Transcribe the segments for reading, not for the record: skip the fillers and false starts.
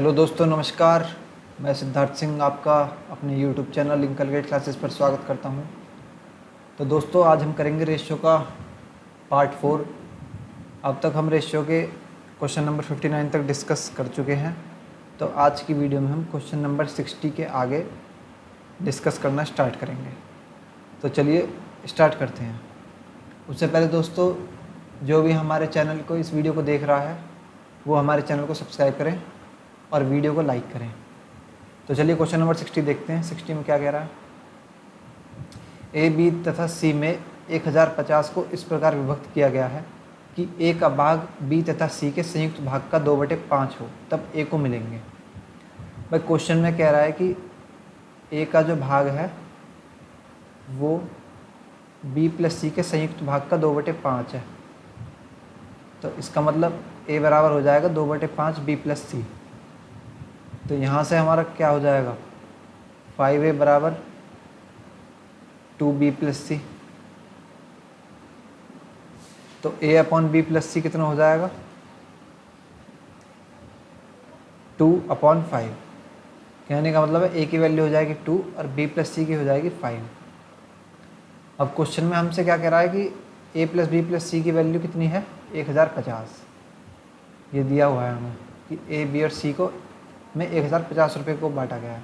Hello दोस्तों, नमस्कार। मैं सिद्धार्थ सिंह आपका अपने यूट्यूब चैनल इनकलगेट क्लासेस पर स्वागत करता हूं। तो दोस्तों, आज हम करेंगे रेशियो का पार्ट 4। अब तक हम रेशियो के क्वेश्चन नंबर 59 तक डिस्कस कर चुके हैं। तो आज की वीडियो में हम क्वेश्चन नंबर 60 के आगे डिस्कस करना स्टार्ट करेंगे। तो चलिए स्टार्ट करते हैं। उससे पहले दोस्तों, जो भी हमारे चैनल को इस वीडियो को देख रहा है वो हमारे चैनल को सब्सक्राइब करें और वीडियो को लाइक करें। तो चलिए क्वेश्चन नंबर 60 देखते हैं। 60 में क्या कह रहा है। ए, बी तथा सी में 1050 को इस प्रकार विभक्त किया गया है कि ए का भाग बी तथा सी के संयुक्त भाग का 2/5 हो, तब ए को मिलेंगे। भाई क्वेश्चन में कह रहा है कि ए का जो भाग है वो बी प्लस सी के संयुक्त भाग का 2/5 है। तो इसका मतलब ए बराबर हो जाएगा 2/5 बी प्लस सी। तो यहाँ से हमारा क्या हो जाएगा, 5a बराबर 2b प्लस सी। तो a अपॉन बी प्लस सी कितना हो जाएगा, 2/5। कहने का मतलब है a की वैल्यू हो जाएगी 2 और b प्लस सी की हो जाएगी 5। अब क्वेश्चन में हमसे क्या कह रहा है कि a प्लस बी प्लस सी की वैल्यू कितनी है, 1050। ये दिया हुआ है हमें कि a, b और c को में 1050 रुपये को बांटा गया है।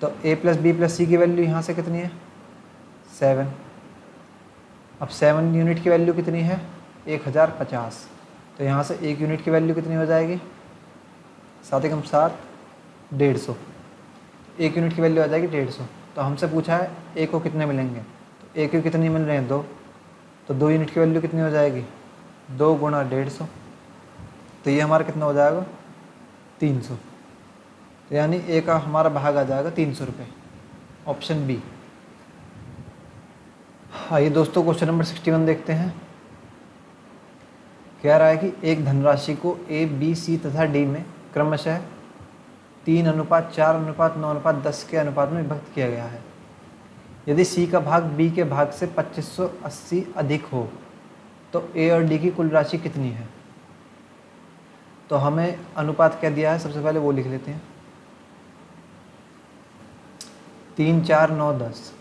तो a प्लस बी प्लस सी की वैल्यू यहाँ से कितनी है, 7। अब 7 यूनिट की वैल्यू कितनी है, 1050। तो यहाँ से 1 यूनिट की वैल्यू कितनी हो जाएगी, 7 एकम 7, 150। 1 यूनिट की वैल्यू आ जाएगी 150। तो हमसे पूछा है ए को कितने मिलेंगे। तो ए को कितनी मिल रहे हैं, 2। तो 2 यूनिट की वैल्यू कितनी हो जाएगी, 2 गुणा 150। तो ये हमारा कितना हो जाएगा, 300। तो यानी ए का हमारा भाग आ जाएगा 300 रुपये, ऑप्शन बी। आइए दोस्तों क्वेश्चन नंबर 61 देखते हैं। कह रहा है कि एक धनराशि को ए, बी, सी तथा डी में क्रमशः 3:4:9:10 के अनुपात में विभक्त किया गया है। यदि सी का भाग बी के भाग से 2580 अधिक हो तो ए और डी की कुल राशि कितनी है। तो हमें अनुपात क्या दिया है, सबसे पहले वो लिख लेते हैं। 3, 4, 9, 10।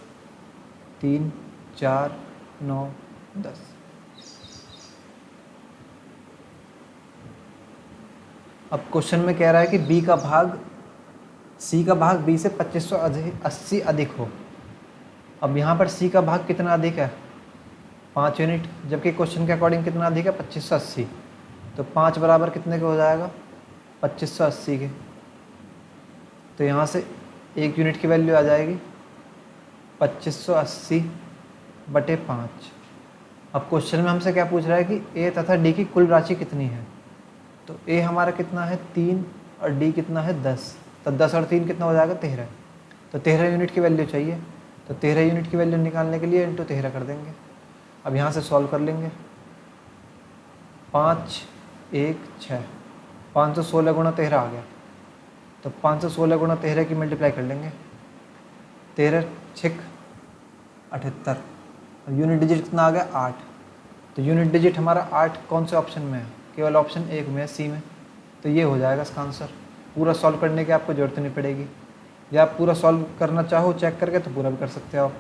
3, 4, 9, 10। अब क्वेश्चन में कह रहा है कि बी का भाग सी का भाग बी से 2580 अधिक हो। अब यहाँ पर सी का भाग कितना अधिक है, 5 यूनिट, जबकि क्वेश्चन के अकॉर्डिंग कितना अधिक है, 2580। तो 5 बराबर कितने का हो जाएगा, 2580 के। तो यहाँ से 1 यूनिट की वैल्यू आ जाएगी 2580/5। अब क्वेश्चन में हमसे क्या पूछ रहा है कि ए तथा डी की कुल राशि कितनी है। तो ए हमारा कितना है, 3 और डी कितना है, 10। तो 10 और 3 कितना हो जाएगा, 13। तो 13 यूनिट की वैल्यू चाहिए। तो 13 यूनिट की वैल्यू निकालने के लिए इंटू 13 कर देंगे। अब यहाँ से सॉल्व कर लेंगे। 5, 1, 6, 516 गुणा 13 आ गया। तो 516 गुणा 13 की मल्टीप्लाई कर लेंगे। 13 6 78। और यूनिट डिजिट कितना आ गया, 8। तो यूनिट डिजिट हमारा 8 कौन से ऑप्शन में है, केवल ऑप्शन 1 में है, सी में। तो ये हो जाएगा इसका आंसर। पूरा सॉल्व करने की आपको ज़रूरत नहीं पड़ेगी, या आप पूरा सॉल्व करना चाहो चेक करके तो पूरा भी कर सकते हो आप।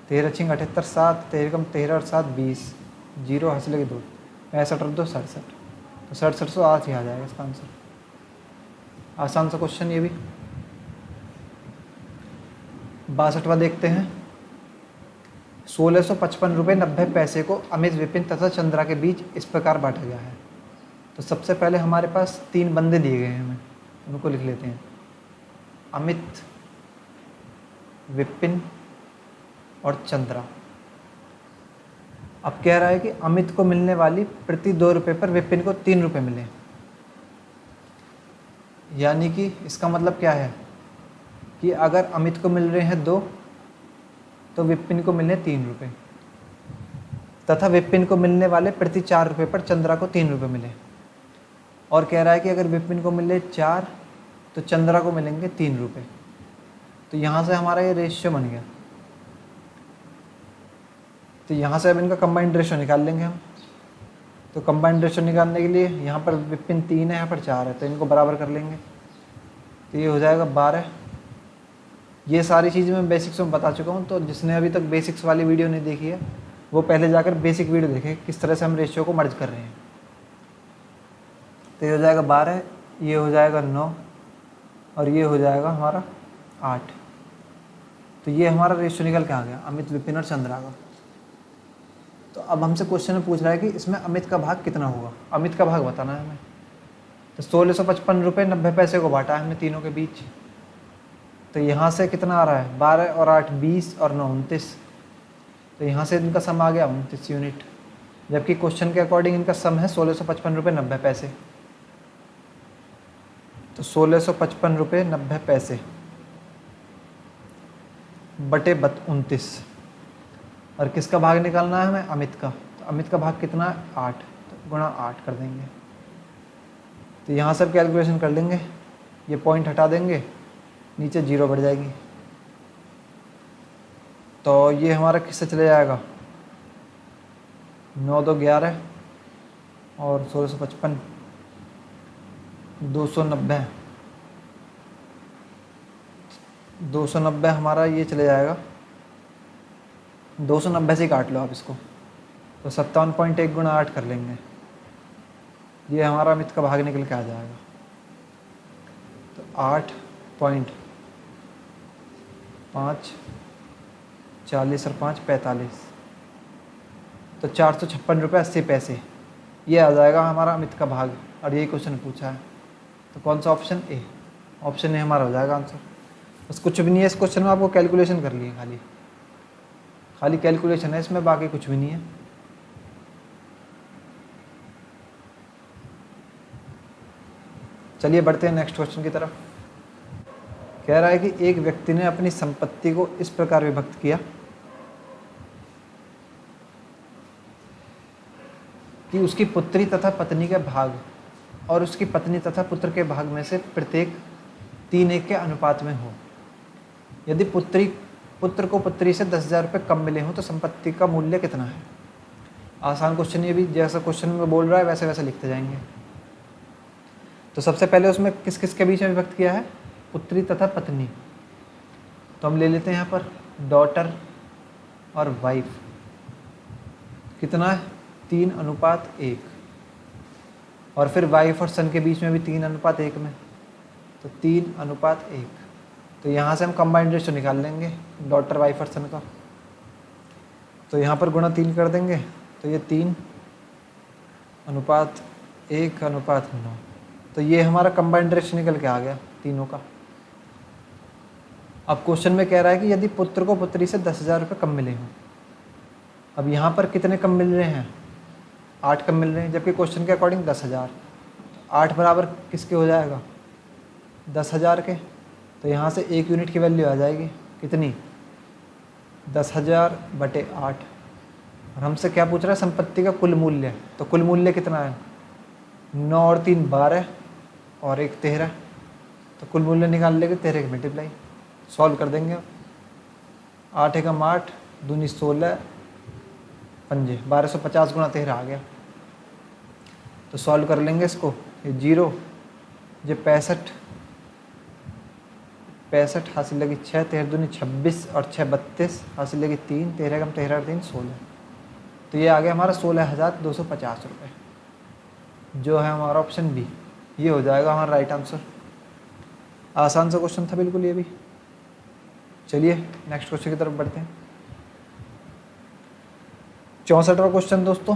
13 6 78, 7 13 कम 13 और 7 20, 0 हासिल के 2, 65 और 2 67। तो 6708 ही आ जाएगा इसका आंसर। आसान सा क्वेश्चन ये भी। 62वां देखते हैं। 1655 रुपये 90 पैसे को अमित, विपिन तथा चंद्रा के बीच इस प्रकार बांटा गया है। तो सबसे पहले हमारे पास 3 बंदे दिए गए हैं, हमें उनको लिख लेते हैं। अमित, विपिन और चंद्रा। अब कह रहा है कि अमित को मिलने वाली प्रति 2 रुपये पर विपिन को 3 रुपये मिले। यानी कि इसका मतलब क्या है कि अगर अमित को मिल रहे हैं 2 तो विपिन को मिलने 3 रुपये, तथा विपिन को मिलने वाले प्रति 4 रुपये पर चंद्रा को 3 रुपये मिले। और कह रहा है कि अगर विपिन को मिले 4 तो चंद्रा को मिलेंगे 3 रुपये। तो यहाँ से हमारा ये रेशियो बन गया। तो यहाँ से अब इनका कंबाइंड रेशियो निकाल लेंगे हम। तो कंबाइंड रेशो निकालने के लिए यहाँ पर विपिन 3 है, यहाँ पर 4 है, तो इनको बराबर कर लेंगे। तो ये हो जाएगा 12। ये सारी चीज़ें मैं बेसिक्स में बता चुका हूँ, तो जिसने अभी तक बेसिक्स वाली वीडियो नहीं देखी है वो पहले जाकर बेसिक वीडियो देखें किस तरह से हम रेशियो को मर्ज कर रहे हैं। तो ये हो जाएगा 12, ये हो जाएगा 9 और ये हो जाएगा हमारा 8। तो ये हमारा रेशियो निकल के आ गया अमित, विपिन और चंद्रा का। तो अब हमसे क्वेश्चन में पूछ रहा है कि इसमें अमित का भाग कितना होगा, अमित का भाग बताना है हमें। तो 1655 रुपये 90 पैसे को बांटा है हमने तीनों के बीच। तो यहाँ से कितना आ रहा है, 12 और 8 20 और 9 29। तो यहाँ से इनका सम आ गया 29 यूनिट, जबकि क्वेश्चन के अकॉर्डिंग इनका सम है 1655 रुपये 90 पैसे। तो 1655 रुपये 90 पैसे बटे 29, और किसका भाग निकालना है हमें, अमित का। तो अमित का भाग कितना है, 8, तो गुणा 8 कर देंगे। तो यहाँ सब कैलकुलेशन कर लेंगे, ये पॉइंट हटा देंगे, नीचे 0 बढ़ जाएगी। तो ये हमारा किससे चले जाएगा, 9 2 11 और 1655 290, 290 हमारा ये चले जाएगा, 290 से काट लो आप इसको। तो 57.1 गुणा 8 कर लेंगे, ये हमारा अमित का भाग निकल के आ जाएगा। तो 8.5 40 और 5 45, तो 456 रुपये 80 पैसे ये आ जाएगा हमारा अमित का भाग। और यही क्वेश्चन पूछा है, तो कौन सा ऑप्शन ए, ऑप्शन ए हमारा हो जाएगा आंसर। बस कुछ भी नहीं है इस क्वेश्चन में, आपको कैलकुलेशन करनी है, खाली कैलकुलेशन है इसमें, बाकी कुछ भी नहीं है। चलिए बढ़ते हैं नेक्स्ट क्वेश्चन की तरफ। कह रहा है कि एक व्यक्ति ने अपनी संपत्ति को इस प्रकार विभक्त किया कि उसकी पुत्री तथा पत्नी के भाग और उसकी पत्नी तथा पुत्र के भाग में से प्रत्येक 3:1 के अनुपात में हो। यदि पुत्र को पुत्री से 10,000 रुपये कम मिले हों तो संपत्ति का मूल्य कितना है। आसान क्वेश्चन, ये भी जैसा क्वेश्चन में बोल रहा है वैसे वैसे लिखते जाएंगे। तो सबसे पहले उसमें किस किस के बीच में विभक्त किया है, पुत्री तथा पत्नी। तो हम ले लेते हैं यहाँ पर डॉटर और वाइफ, कितना है 3:1, और फिर वाइफ और सन के बीच में भी 3:1 में, तो 3:1। तो यहाँ से हम कंबाइंड रेशो निकाल लेंगे डॉटर वाइफ और सन का। तो यहाँ पर गुणा 3 कर देंगे, तो ये 3:1:9। तो ये हमारा कंबाइंड रेशो निकल के आ गया तीनों का। अब क्वेश्चन में कह रहा है कि यदि पुत्र को पुत्री से 10,000 रुपये कम मिले हों। अब यहाँ पर कितने कम मिल रहे हैं, 8 कम मिल रहे हैं, जबकि क्वेश्चन के अकॉर्डिंग 10,000। 8 बराबर किसके हो जाएगा, 10,000 के। तो यहाँ से 1 यूनिट की वैल्यू आ जाएगी कितनी, 10,000 बटे 8। और हमसे क्या पूछ रहा है, संपत्ति का कुल मूल्य। तो कुल मूल्य कितना है, 9 और 3 12 और 1 13। तो कुल मूल्य निकाल लेंगे, 13 की मल्टीप्लाई सॉल्व कर देंगे। 8 एकम 8 दूनी 16 पंजे 1250 गुणा 13 आ गया। तो सॉल्व कर लेंगे इसको, ये 0 ये 65 हासिल लगी 6 13 दूनी 26 और 6 32 हासिल लगी 3 13 कम 13 और 3 16। तो ये आ गया हमारा 16,250 रुपये, जो है हमारा ऑप्शन बी। ये हो जाएगा हमारा राइट आंसर। आसान सा क्वेश्चन था बिल्कुल ये भी। चलिए नेक्स्ट क्वेश्चन की तरफ बढ़ते हैं। 64वां क्वेश्चन दोस्तों,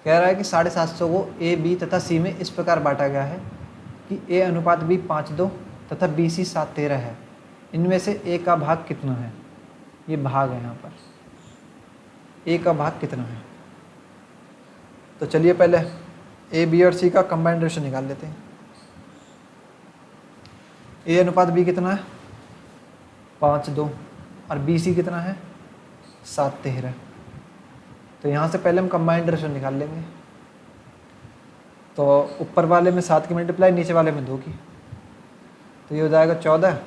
कह रहा है कि 750 को ए बी तथा सी में इस प्रकार बांटा गया है कि ए अनुपात बी 5:2 तथा बी सी 7:13 है। इनमें से ए का भाग कितना है, ये भाग है यहाँ पर, ए का भाग कितना है। तो चलिए पहले ए बी और सी का कंबाइंड रेशो निकाल लेते हैं। ए अनुपात बी कितना है, 5:2, और बी सी कितना है, 7:13। तो यहाँ से पहले हम कंबाइंड रेशो निकाल लेंगे। तो ऊपर वाले में 7 की मल्टीप्लाई, नीचे वाले में 2 की। तो ये हो जाएगा 14,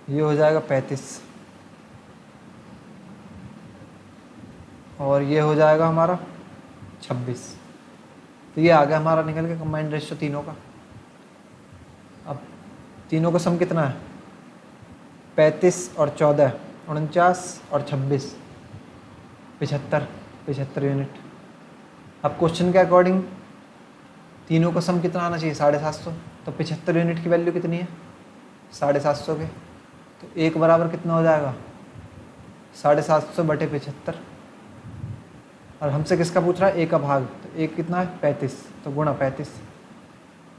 ये हो जाएगा 35। और ये हो जाएगा हमारा 26। तो ये आ गया हमारा निकल के कंबाइंड रेशियो तीनों का। अब तीनों का सम कितना है? 35 और 14, 49 और 26, 75 यूनिट। अब क्वेश्चन के अकॉर्डिंग तीनों का सम कितना आना चाहिए? 750। तो 75 यूनिट की वैल्यू कितनी है? 750 के। तो एक बराबर कितना हो जाएगा? 750 बटे 75। और हमसे किसका पूछ रहा है? एक का भाग। तो एक कितना है? 35। तो गुणा 35।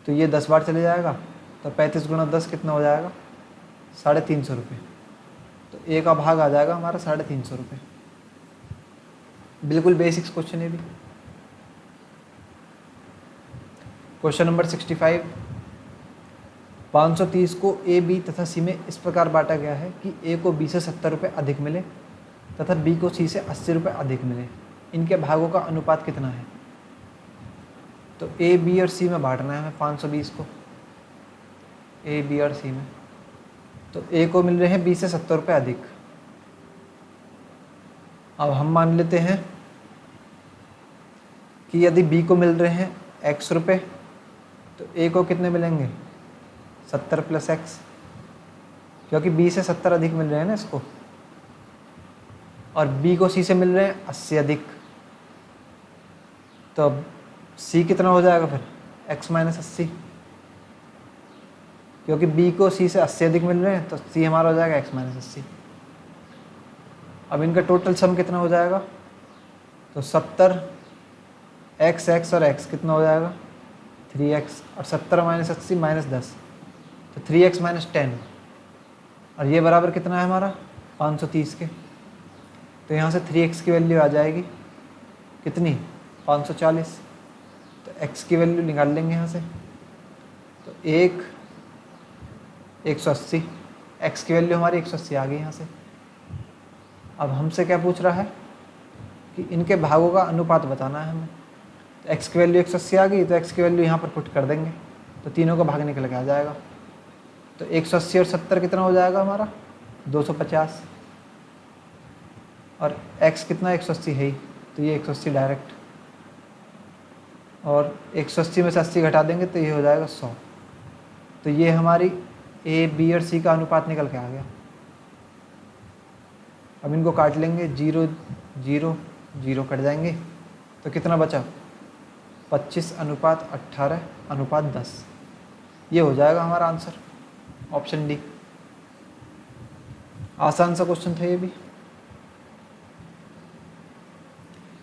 तो ये 10 बार चले जाएगा। तो 35 गुणा 10 कितना हो जाएगा? 350 रुपये। तो एक का भाग आ जाएगा हमारा 350 रुपये। बिल्कुल बेसिक्स क्वेश्चन है भी। Question number 65। 530 को ए, बी तथा सी में इस प्रकार बांटा गया है कि ए को बी से 70 रुपये अधिक मिले तथा बी को सी से 80 रुपये अधिक मिले। इनके भागों का अनुपात कितना है? तो ए, बी और सी में बांटना है हमें 520 को, ए, बी और सी में। तो ए को मिल रहे हैं बी से 70 रुपये अधिक। अब हम मान लेते हैं कि यदि बी को मिल रहे हैं x रुपये, तो ए को कितने मिलेंगे? 70 + x, क्योंकि बी से 70 अधिक मिल रहे हैं ना इसको। और बी को सी से मिल रहे हैं 80 अधिक। तो अब सी कितना हो जाएगा फिर? x - 80, क्योंकि बी को सी से 80 अधिक मिल रहे हैं, तो सी हमारा हो जाएगा x - 80। अब इनका टोटल सम कितना हो जाएगा? तो 70 x और x कितना हो जाएगा? 3x, और 70 - 80 -10, तो 3x - 10। और ये बराबर कितना है हमारा? 530 के। तो यहाँ से 3x की वैल्यू आ जाएगी कितनी? 540। तो x की वैल्यू निकाल लेंगे यहाँ से। तो 180, x की वैल्यू हमारी 180 आ गई यहाँ से। अब हमसे क्या पूछ रहा है कि इनके भागों का अनुपात बताना है हमें। तो x की वैल्यू 180 आ गई, तो x की वैल्यू यहाँ पर पुट कर देंगे, तो तीनों का भाग निकल के आ जाएगा। तो 180 और 70 कितना हो जाएगा हमारा? 250। और x कितना? 180 है ही, तो ये 180 डायरेक्ट। और 180 में से 80 घटा देंगे तो ये हो जाएगा 100। तो ये हमारी ए, बी और सी का अनुपात निकल के आ गया। अब इनको काट लेंगे, 0 0 0 कट जाएंगे, तो कितना बचा? 25:18:10। ये हो जाएगा हमारा आंसर, ऑप्शन डी। आसान सा क्वेश्चन था ये भी।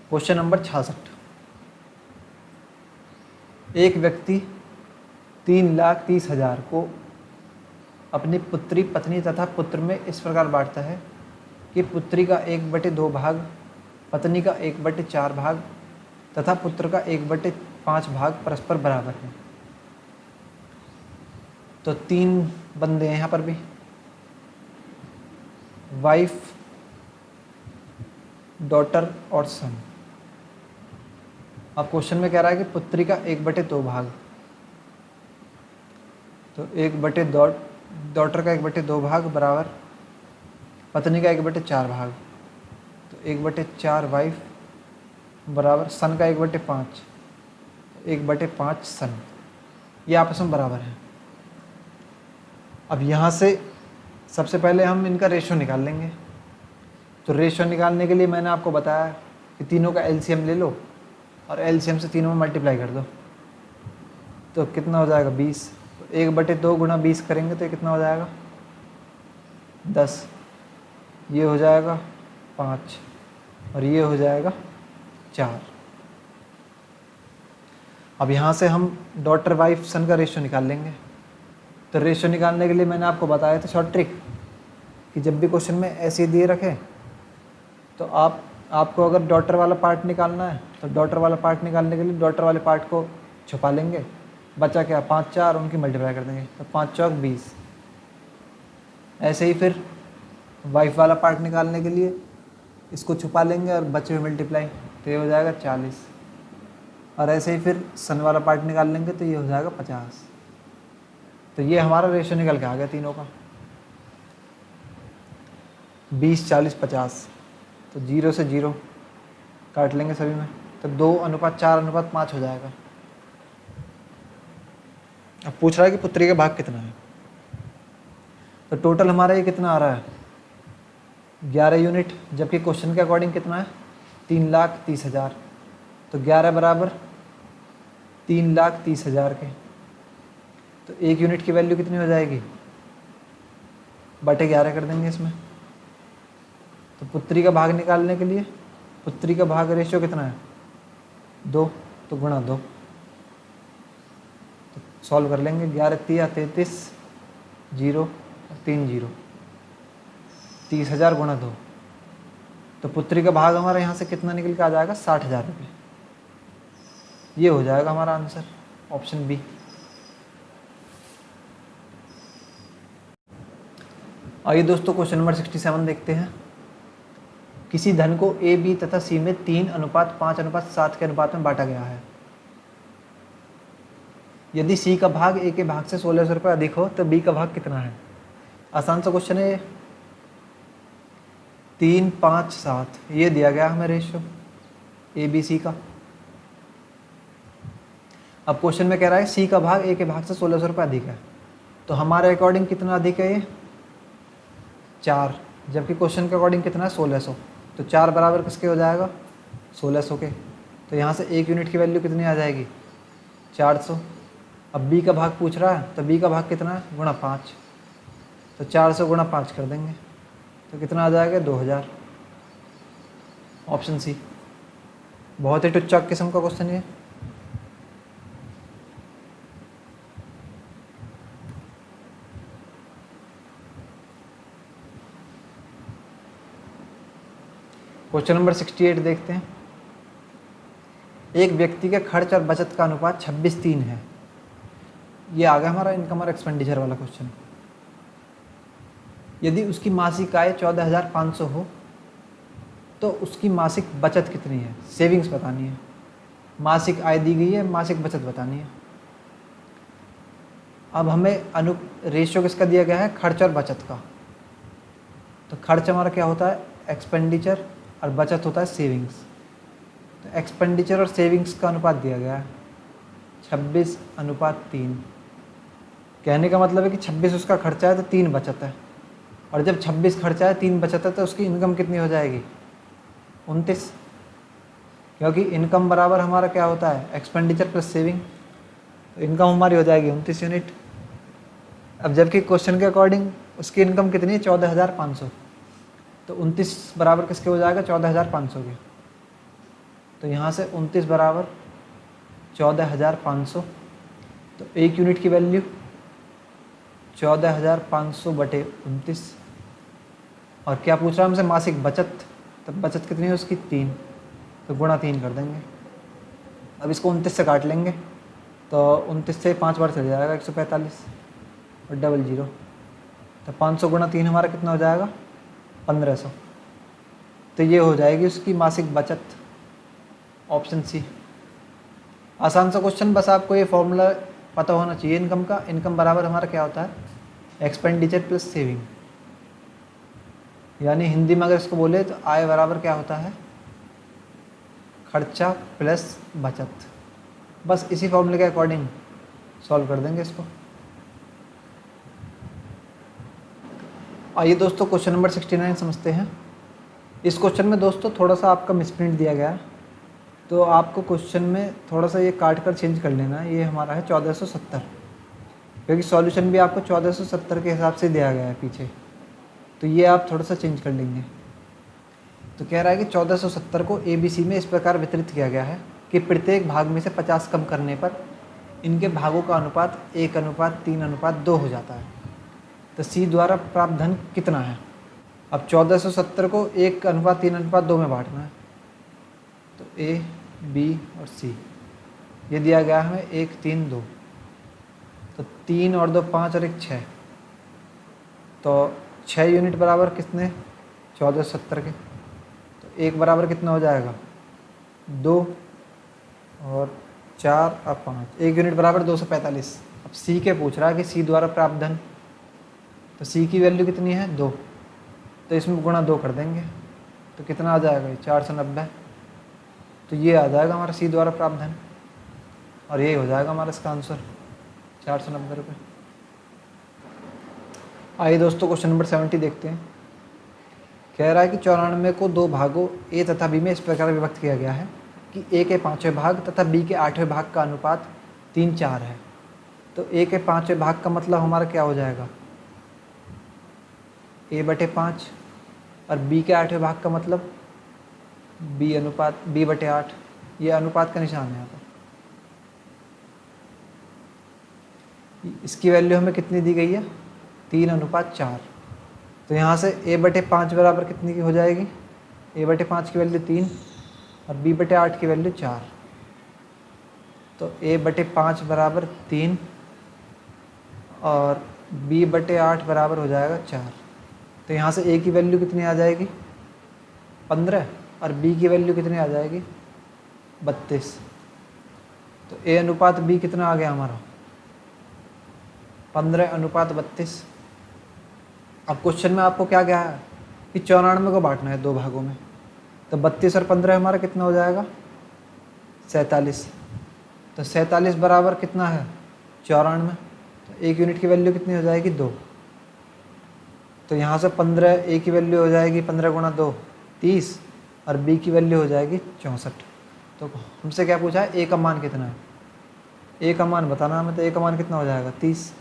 Question number 66। एक व्यक्ति 3,30,000 को अपनी पुत्री, पत्नी तथा पुत्र में इस प्रकार बांटता है कि पुत्री का 1/2 भाग, पत्नी का 1/4 भाग तथा पुत्र का 1/5 भाग परस्पर बराबर है। तो 3 बंदे हैं यहाँ पर भी, वाइफ, डॉटर और सन। अब क्वेश्चन में कह रहा है कि पुत्री का 1/2 भाग, तो डॉटर का 1/2 भाग बराबर पत्नी का 1/4 भाग, तो 1/4 वाइफ बराबर सन का 1/5, 1/5 सन। ये आपस में बराबर है। अब यहाँ से सबसे पहले हम इनका रेशो निकाल लेंगे। तो रेशो निकालने के लिए मैंने आपको बताया कि तीनों का एलसीएम ले लो और एलसीएम से तीनों में मल्टीप्लाई कर दो, तो कितना हो जाएगा? 20। तो 1/2 गुणा 20 करेंगे तो ये कितना हो जाएगा? 10। ये हो जाएगा 5 और ये हो जाएगा 4। अब यहाँ से हम डॉटर, वाइफ, सन का रेशो निकाल लेंगे। तो रेशो निकालने के लिए मैंने आपको बताया था शॉर्ट ट्रिक कि जब भी क्वेश्चन में ऐसे दिए रखें तो आपको अगर डॉटर वाला पार्ट निकालना है तो डॉटर वाला पार्ट निकालने के लिए डॉटर वाले पार्ट को छुपा लेंगे, बचा क्या? 5 4, उनकी मल्टीप्लाई कर देंगे, तो 5 चौक 20। ऐसे ही फिर वाइफ वाला पार्ट निकालने के लिए इसको छुपा लेंगे और बचे हुए मल्टीप्लाई, तो ये हो जाएगा 40। और ऐसे ही फिर सन वाला पार्ट निकाल लेंगे तो ये हो जाएगा 50। तो ये हमारा रेशो निकल के आ गया तीनों का, 20 40 50। तो 0 से 0 काट लेंगे सभी में, तो 2:4:5 हो जाएगा। अब पूछ रहा है कि पुत्री का भाग कितना है, तो टोटल हमारा ये कितना आ रहा है 11 यूनिट, जबकि क्वेश्चन के अकॉर्डिंग कितना है 3,30,000। तो 11 बराबर 3,30,000 के, तो 1 यूनिट की वैल्यू कितनी हो जाएगी, बटे 11 कर देंगे इसमें। तो पुत्री का भाग निकालने के लिए पुत्री का भाग रेशियो कितना है 2, तो गुणा 2, तो सॉल्व कर लेंगे। 11×3 = 33, 0 और 3 0, 30,000 गुणा 2, तो पुत्री का भाग हमारा यहाँ से कितना निकल के आ जाएगा 60,000 रुपये। ये हो जाएगा हमारा आंसर, ऑप्शन बी। आइए दोस्तों क्वेश्चन नंबर 67 देखते हैं। किसी धन को ए, बी तथा सी में 3:5:7 के अनुपात में बांटा गया है। यदि सी का भाग ए के भाग से 1600 रुपये अधिक हो तो बी का भाग कितना है। आसान सा क्वेश्चन है ये। 3:5:7 ये दिया गया हमें रेशियो ए बी सी का। अब क्वेश्चन में कह रहा है सी का भाग ए के भाग से 1600 रुपये अधिक है, तो हमारे अकॉर्डिंग कितना अधिक है ये 4, जबकि क्वेश्चन के अकॉर्डिंग कितना है 1600। तो 4 बराबर किसके हो जाएगा 1600 के, तो यहाँ से 1 यूनिट की वैल्यू कितनी आ जाएगी 400। अब बी का भाग पूछ रहा है, तो बी का भाग कितना है गुणा 5, तो 400 गुणा 5 कर देंगे, तो कितना आ जाएगा 2000, ऑप्शन सी। बहुत ही टुच्चा किस्म का क्वेश्चन ये। क्वेश्चन नंबर 68 देखते हैं। एक व्यक्ति के खर्च और बचत का अनुपात 26:3 है। ये आ गया हमारा इनकम और एक्सपेंडिचर वाला क्वेश्चन। यदि उसकी मासिक आय 14,500 हो तो उसकी मासिक बचत कितनी है, सेविंग्स बतानी है। मासिक आय दी गई है, मासिक बचत बतानी है। अब हमें रेशियो किसका दिया गया है, खर्च और बचत का। तो खर्च हमारा क्या होता है एक्सपेंडिचर और बचत होता है सेविंग्स। तो एक्सपेंडिचर और सेविंग्स का अनुपात दिया गया है 26:3। कहने का मतलब है कि 26 उसका खर्चा है तो 3 बचत है, और जब 26 खर्चा है 3 बचत है तो उसकी इनकम कितनी हो जाएगी 29, क्योंकि इनकम बराबर हमारा क्या होता है एक्सपेंडिचर प्लस सेविंग। तो इनकम हमारी हो जाएगी 29 यूनिट। अब जबकि क्वेश्चन के अकॉर्डिंग उसकी इनकम कितनी है 14,500, तो 29 बराबर किसके हो जाएगा 14,500 के। तो यहाँ से 29 बराबर 14,500, तो 1 यूनिट की वैल्यू 14,500 बटे 29। और क्या पूछ रहा है हमसे मासिक बचत, तो बचत कितनी है उसकी 3, तो गुणा 3 कर देंगे। अब इसको 29 से काट लेंगे, तो 29 से 5 बार चले जाएगा 145 और 00, तो 500 गुणा 3 हमारा कितना हो जाएगा 1500। तो ये हो जाएगी उसकी मासिक बचत, ऑप्शन सी। आसान सा क्वेश्चन, बस आपको ये फॉर्मूला पता होना चाहिए इनकम का। इनकम बराबर हमारा क्या होता है एक्सपेंडिचर प्लस सेविंग, यानी हिंदी में अगर इसको बोले तो आय बराबर क्या होता है खर्चा प्लस बचत। बस इसी फॉर्मूले के अकॉर्डिंग सॉल्व कर देंगे इसको। आइए दोस्तों क्वेश्चन नंबर 69 समझते हैं। इस क्वेश्चन में दोस्तों थोड़ा सा आपका मिसप्रिंट दिया गया है, तो आपको क्वेश्चन में थोड़ा सा ये काट कर चेंज कर लेना है। ये हमारा है 1470, क्योंकि सॉल्यूशन भी आपको 1470 के हिसाब से दिया गया है पीछे, तो ये आप थोड़ा सा चेंज कर लेंगे। तो कह रहा है कि 1470 को ABC में इस प्रकार वितरित किया गया है कि प्रत्येक भाग में से 50 कम करने पर इनके भागों का अनुपात 1:3:2 हो जाता है। तो C द्वारा प्राप्त धन कितना है। अब 1470 को 1:3:2 में बांटना है, तो A, B और C ये दिया गया है हमें 1 3 2, तो 3 और 2 5 और 1 6, तो 6 यूनिट बराबर कितने 1470 के। तो 1 बराबर कितना हो जाएगा 2 और 4 और 5, 1 यूनिट बराबर 245। अब C के पूछ रहा है कि C द्वारा प्राप्त धन, तो C की वैल्यू कितनी है 2, तो इसमें गुणा 2 कर देंगे, तो कितना आ जाएगा 490। तो ये आ जाएगा हमारा सी द्वारा प्राप्त धन, और यही हो जाएगा हमारा इसका आंसर 490 रुपये। आइए दोस्तों क्वेश्चन नंबर 70 देखते हैं। कह रहा है कि 94 को दो भागों ए तथा बी में इस प्रकार विभक्त किया गया है कि ए के 5वें भाग तथा बी के 8वें भाग का अनुपात 3:4 है। तो ए के 5वें भाग का मतलब हमारा क्या हो जाएगा, a/5, और बी के 8वें भाग का मतलब b/8। ये अनुपात का निशान है यहाँ पर। इसकी वैल्यू हमें कितनी दी गई है, 3:4। तो यहाँ से a/5 बराबर कितनी की हो जाएगी, a/5 की वैल्यू 3 और b/8 की वैल्यू 4। तो a/5 बराबर 3 और b/8 बराबर हो जाएगा 4। तो यहाँ से a की वैल्यू कितनी आ जाएगी, 15, और b की वैल्यू कितनी आ जाएगी, 32। तो a/b कितना आ गया हमारा, 15:32। अब क्वेश्चन में आपको क्या क्या है कि 94 को बांटना है दो भागों में। तो 32 और 15 हमारा कितना हो जाएगा, 47। तो 47 बराबर कितना है, 94। तो एक यूनिट की वैल्यू कितनी हो जाएगी, 2। तो यहाँ से 15 ए की वैल्यू हो जाएगी 15 गुणा 2 30, और बी की वैल्यू हो जाएगी 64। तो हमसे क्या पूछा है, ए का मान कितना है, ए का मान बताना हमें। तो ए का मान कितना हो जाएगा, 30,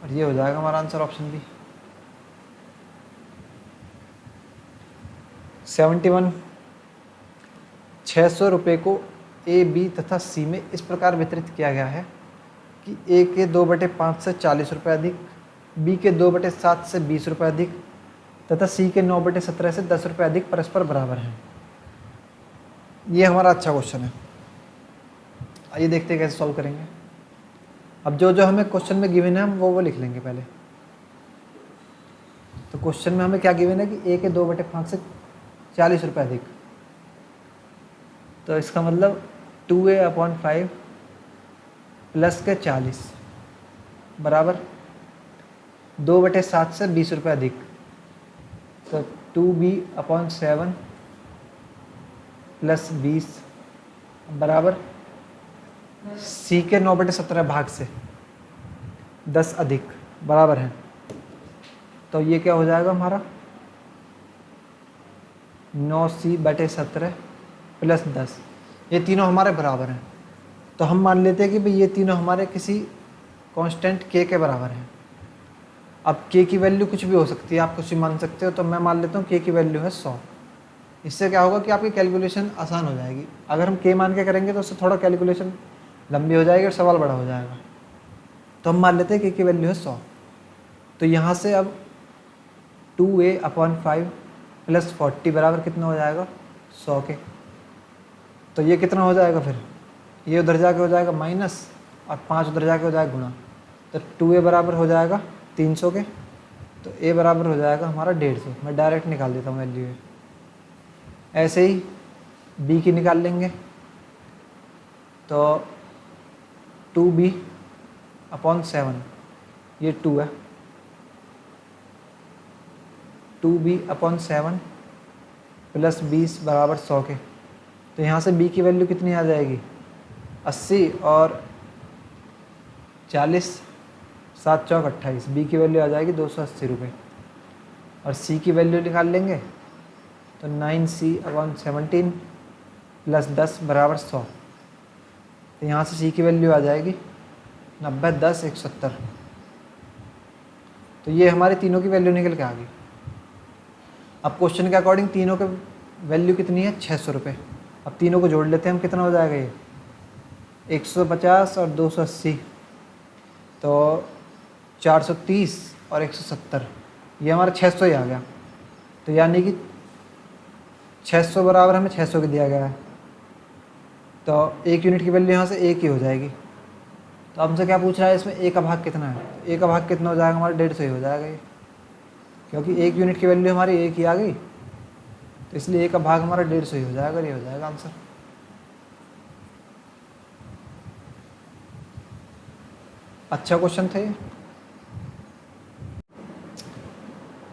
और ये हो जाएगा हमारा आंसर ऑप्शन बी। 71 600 रुपये को ए, बी तथा सी में इस प्रकार वितरित किया गया है कि ए के 2/5 से 40 रुपये अधिक, बी के 2/7 से 20 रुपये अधिक तथा सी के 9/17 से 10 रुपये अधिक परस्पर बराबर हैं। ये हमारा अच्छा क्वेश्चन है। आइए देखते हैं कैसे सॉल्व करेंगे। अब जो जो हमें क्वेश्चन में गिवन है हम वो लिख लेंगे पहले। तो क्वेश्चन में हमें क्या गिवन है कि ए के 2/5 से 40 रुपये अधिक, तो इसका मतलब 2a/5 प्लस के 40 बराबर 2/7 से 20 रुपये अधिक, तो 2b/7 प्लस 20 बराबर सी के 9/17 भाग से 10 अधिक बराबर है। तो ये क्या हो जाएगा हमारा, 9c/17 प्लस 10। ये तीनों हमारे बराबर हैं। तो हम मान लेते हैं कि भाई ये तीनों हमारे किसी कांस्टेंट k के बराबर हैं। अब k की वैल्यू कुछ भी हो सकती है, आप कुछ भी मान सकते हो। तो मैं मान लेता हूँ k की वैल्यू है 100। इससे क्या होगा कि आपकी कैलकुलेशन आसान हो जाएगी। अगर हम k मान के करेंगे तो उससे थोड़ा कैलकुलेशन लंबी हो जाएगी और सवाल बड़ा हो जाएगा। तो हम मान लेते हैं k की वैल्यू है 100। तो यहाँ से अब 2a/5 प्लस 40 बराबर कितना हो जाएगा, 100 के। तो ये कितना हो जाएगा, फिर ये उधर जाके हो जाएगा माइनस और 5 उधर जाके हो जाएगा गुणा। तो 2a बराबर हो जाएगा 300 के। तो a बराबर हो जाएगा हमारा 150। मैं डायरेक्ट निकाल देता हूँ वैल्यू है। ऐसे ही b की निकाल लेंगे। तो 2b/7 ये 2 है, 2b/7 प्लस 20 बराबर 100 के। तो यहाँ से b की वैल्यू कितनी आ जाएगी, 80, और 40 7 चौक 28। बी की वैल्यू आ जाएगी 280 रुपये। और सी की वैल्यू निकाल लेंगे तो 9c/17 प्लस 10 बराबर 100। तो यहाँ से सी की वैल्यू आ जाएगी 90 10 170। तो ये हमारे तीनों की वैल्यू निकल के आ गई। अब क्वेश्चन के अकॉर्डिंग तीनों के वैल्यू कितनी है, 600 रुपये। अब तीनों को जोड़ लेते हैं हम, कितना हो जाएगा ये 150 और 280, तो 430 और 170। ये हमारा 600 ही आ गया। तो यानी कि 600 बराबर हमें 600 की दिया गया है। तो एक यूनिट की वैल्यू यहाँ से एक ही हो जाएगी। तो हमसे क्या पूछ रहा है इसमें, ए का भाग कितना है। ए का भाग कितना हो जाएगा हमारा, 150 ही हो जाएगा ये, क्योंकि एक यूनिट की वैल्यू हमारी एक ही आ गई। तो इसलिए ए का भाग हमारा 150 ही हो जाएगा। ये हो जाएगा आंसर। अच्छा क्वेश्चन था ये।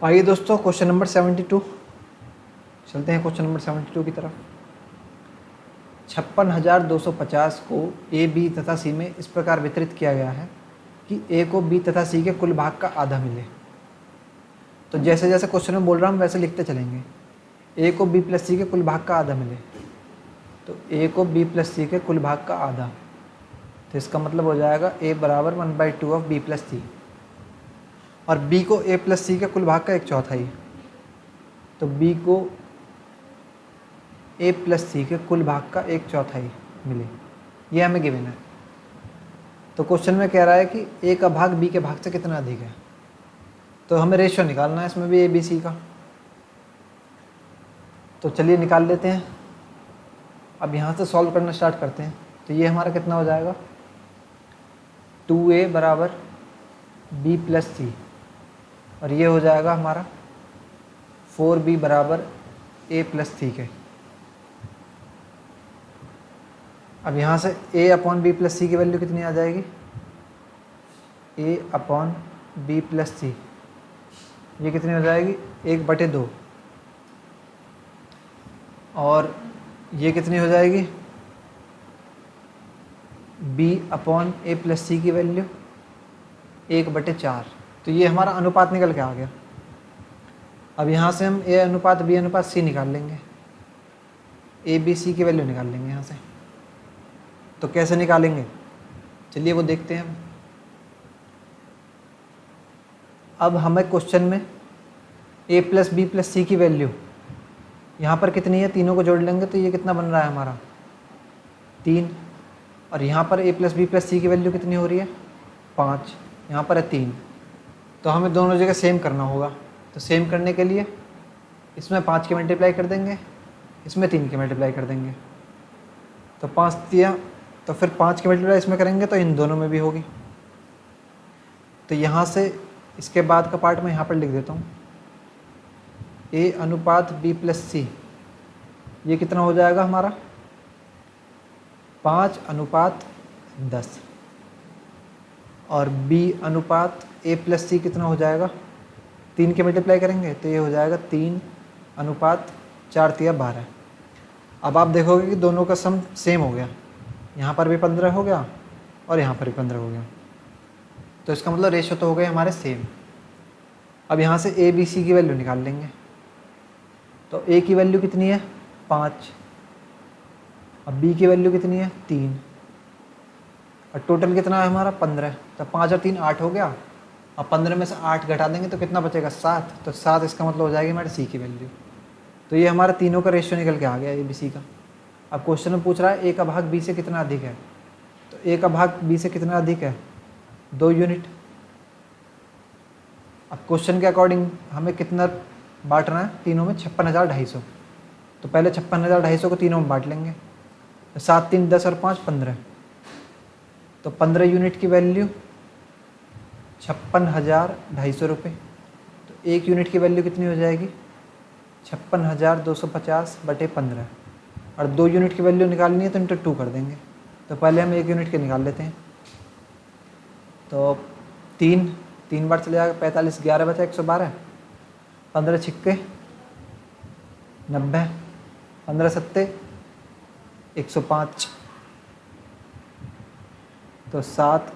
आइए दोस्तों क्वेश्चन नंबर 72 चलते हैं क्वेश्चन नंबर 72 की तरफ। 56,250 को ए, बी तथा सी में इस प्रकार वितरित किया गया है कि ए को बी तथा सी के कुल भाग का आधा मिले। तो जैसे जैसे क्वेश्चन में बोल रहा हूँ वैसे लिखते चलेंगे। ए को बी प्लस सी के कुल भाग का आधा मिले, तो ए को बी प्लस सी के कुल भाग का आधा, तो इसका मतलब हो जाएगा ए बराबर 1/2 ऑफ बी प्लस सी। और बी को ए प्लस सी के कुल भाग का 1/4, तो बी को ए प्लस सी के कुल भाग का 1/4 मिले, ये हमें गिवन है। तो क्वेश्चन में कह रहा है कि ए का भाग बी के भाग से कितना अधिक है, तो हमें रेशियो निकालना है इसमें भी ए बी सी का। तो चलिए निकाल लेते हैं। अब यहाँ से सॉल्व करना स्टार्ट करते हैं। तो ये हमारा कितना हो जाएगा, 2a बराबर b प्लस सी, और ये हो जाएगा हमारा 4b बराबर a प्लस सी के। अब यहाँ से a अपॉन बी प्लस सी की वैल्यू कितनी आ जाएगी, a अपॉन बी प्लस सी, ये कितनी हो जाएगी 1/2, और ये कितनी हो जाएगी b अपॉन ए प्लस सी की वैल्यू 1/4। तो ये हमारा अनुपात निकल के आ गया। अब यहाँ से हम a अनुपात b अनुपात c निकाल लेंगे, a b c की वैल्यू निकाल लेंगे यहाँ से। तो कैसे निकालेंगे, चलिए वो देखते हैं हम। अब हमें क्वेश्चन में a प्लस बी प्लस सी की वैल्यू यहाँ पर कितनी है, तीनों को जोड़ लेंगे तो ये कितना बन रहा है हमारा 3, और यहाँ पर a प्लस बी प्लस सी की वैल्यू कितनी हो रही है 5, यहाँ पर है 3। तो हमें दोनों जगह सेम करना होगा। तो सेम करने के लिए इसमें 5 के मल्टीप्लाई कर देंगे, इसमें 3 के मल्टीप्लाई कर देंगे। तो 5 दिया, तो फिर 5 के मल्टीप्लाई इसमें करेंगे तो इन दोनों में भी होगी। तो यहाँ से इसके बाद का पार्ट मैं यहाँ पर लिख देता हूँ, a अनुपात b प्लस सी, ये कितना हो जाएगा हमारा 5:10, और b अनुपात a प्लस सी कितना हो जाएगा, 3 के मल्टीप्लाई करेंगे तो ये हो जाएगा 3:4=12। अब आप देखोगे कि दोनों का सम सेम हो गया, यहाँ पर भी 15 हो गया और यहाँ पर भी 15 हो गया। तो इसका मतलब रेशो तो हो गए हमारे सेम। अब यहाँ से ए बी सी की वैल्यू निकाल लेंगे। तो ए की वैल्यू कितनी है 5, अब बी की वैल्यू कितनी है 3, और टोटल कितना है हमारा 15। तो 5 और 3 8 हो गया। अब 15 में से 8 घटा देंगे तो कितना बचेगा 7। तो 7 इसका मतलब हो जाएगी हमारे सी की वैल्यू। तो ये हमारा तीनों का रेशियो निकल के आ गया ए बी सी का। अब क्वेश्चन में पूछ रहा है ए का भाग बी से कितना अधिक है। तो ए का भाग बी से कितना अधिक है 2 यूनिट। अब क्वेश्चन के अकॉर्डिंग हमें कितना बांटना है, तीनों में 56,250। तो पहले 56,250 को तीनों में बांट लेंगे। तो 7 3 10 और 5 15, तो 15 यूनिट की वैल्यू 56,250 रुपये। तो 1 यूनिट की वैल्यू कितनी हो जाएगी 56,250/15, और 2 यूनिट की वैल्यू निकालनी है तो इंटू 2 कर देंगे। तो पहले हम 1 यूनिट के निकाल लेते हैं। तो 3 बार चले जाएगा 45, 11 बचा 112, 15 छिक्के 90, 15 सत्ते 105। तो 7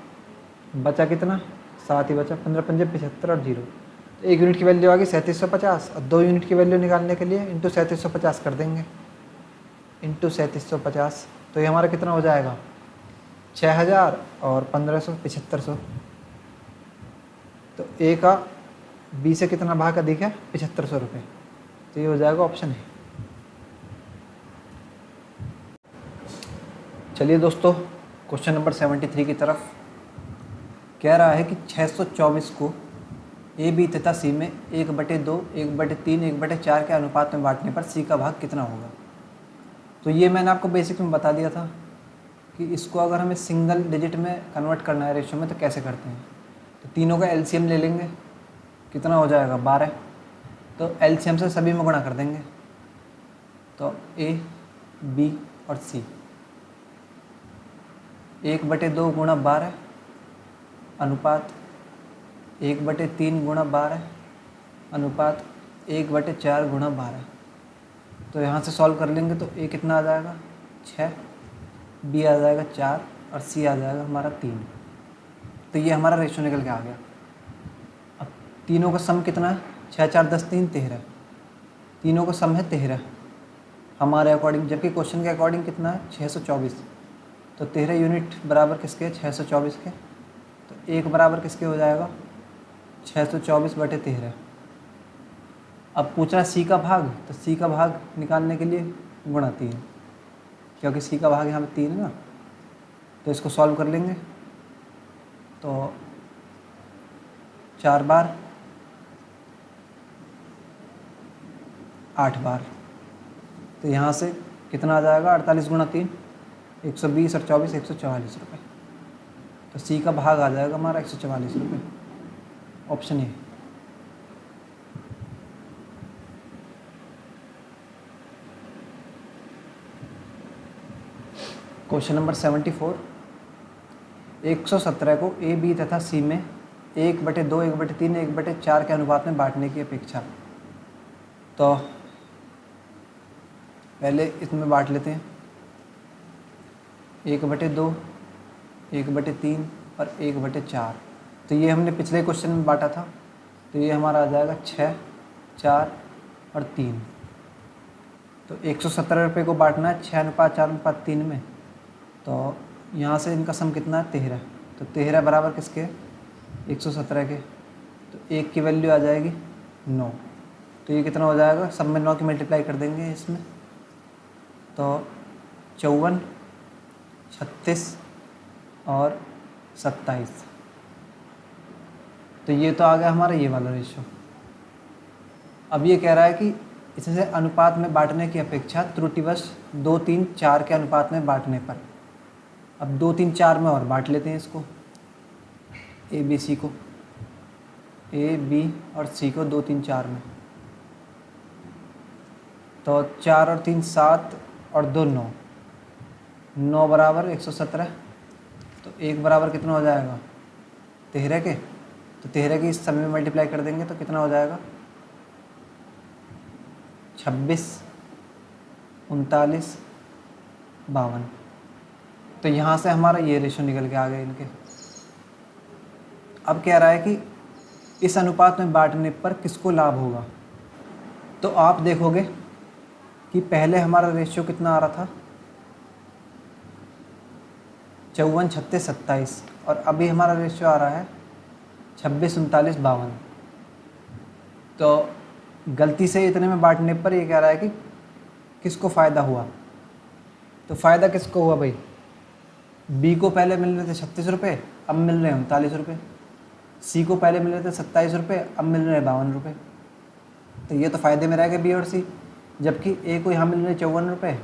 बचा कितना 7 ही बचा, 15 पंजे 75 और 0। तो 1 यूनिट की वैल्यू आ गई 3750, और 2 यूनिट की वैल्यू निकालने के लिए इंटू 3750 कर देंगे, इंटू 3750। तो ये हमारा कितना हो जाएगा 6000 और 1500 7500। तो ए का बी से कितना भाग अधिक है 7500 रुपये। तो ये हो जाएगा ऑप्शन है। चलिए दोस्तों क्वेश्चन नंबर 73 की तरफ। कह रहा है कि 624 को ए बी तथा सी में 1/2, 1/3, 1/4 के अनुपात में बांटने पर सी का भाग कितना होगा। तो ये मैंने आपको बेसिक में बता दिया था कि इसको अगर हमें सिंगल डिजिट में कन्वर्ट करना है रेशियो में तो कैसे करते हैं। तो तीनों का एलसीएम ले लेंगे, कितना हो जाएगा 12। तो एलसीएम से सभी में गुणा कर देंगे। तो ए बी और सी 1/2 गुणा 12 अनुपात 1/3 गुणा 12 अनुपात 1/4 गुणा 12। तो यहाँ से सॉल्व कर लेंगे तो ए कितना आ जाएगा 6, बी आ जाएगा 4 और सी आ जाएगा हमारा 3। तो ये हमारा रेशियो निकल के आ गया। अब तीनों का सम कितना है? 6 4 10 3 13। तीनों का सम है 13 हमारे अकॉर्डिंग, जबकि क्वेश्चन के अकॉर्डिंग कितना है? 624। तो 13 यूनिट बराबर किसके? 624 के। तो 1 बराबर किसके हो जाएगा? 624/13। अब पूछ रहा है सी का भाग, तो सी का भाग निकालने के लिए गुणा 3, क्योंकि सी का भाग यहाँ पे 3 है ना। तो इसको सॉल्व कर लेंगे। तो 4 बार 8 बार, तो यहाँ से कितना आ जाएगा? 48 × 3 120 और 24 144 रुपये। तो सी का भाग आ जाएगा हमारा 144 रुपये, ऑप्शन ए। क्वेश्चन नंबर 74, 117 को ए बी तथा सी में 1/2 1/3 1/4 के अनुपात में बांटने की अपेक्षा। तो पहले इसमें बांट लेते हैं। 1/2 1/3 और 1/4। तो ये हमने पिछले क्वेश्चन में बांटा था, तो ये हमारा आ जाएगा 6 4 और 3। तो 117 रुपये को बांटना है 6:4:3 में। तो यहाँ से इनका सम कितना है? 13। तो 13 बराबर किसके? 117 के। तो 1 की वैल्यू आ जाएगी 9। तो ये कितना हो जाएगा? सब में 9 की मल्टीप्लाई कर देंगे इसमें। तो 54 36 और 27। तो ये तो आ गया हमारा ये वाला रेशियो। अब ये कह रहा है कि इसे अनुपात में बांटने की अपेक्षा त्रुटिवश 2 3 4 के अनुपात में बांटने पर। अब 2 3 4 में और बांट लेते हैं इसको, ए बी सी को, ए बी और सी को 2 3 4 में। तो 4 और 3 7 और 2 9, 9 बराबर 117। तो 1 बराबर कितना हो जाएगा? 13 के। तो 13 की इस समय में मल्टीप्लाई कर देंगे तो कितना हो जाएगा? 26 39 52। तो यहाँ से हमारा ये रेशियो निकल के आ गए इनके। अब कह रहा है कि इस अनुपात में बांटने पर किसको लाभ होगा। तो आप देखोगे कि पहले हमारा रेशियो कितना आ रहा था? 54 36 27, और अभी हमारा रेशियो आ रहा है 26 39 52। तो गलती से इतने में बांटने पर ये कह रहा है कि किसको फ़ायदा हुआ। तो फ़ायदा किसको हुआ भाई? बी को पहले मिल रहे थे 36 रुपये, अब मिल रहे हैं 39 रुपये। सी को पहले मिल रहे थे 27 रुपये, अब मिल रहे हैं 52 रुपये। तो ये तो फ़ायदे में रह गए बी और सी, जबकि ए को यहाँ मिल रहे 54 रुपये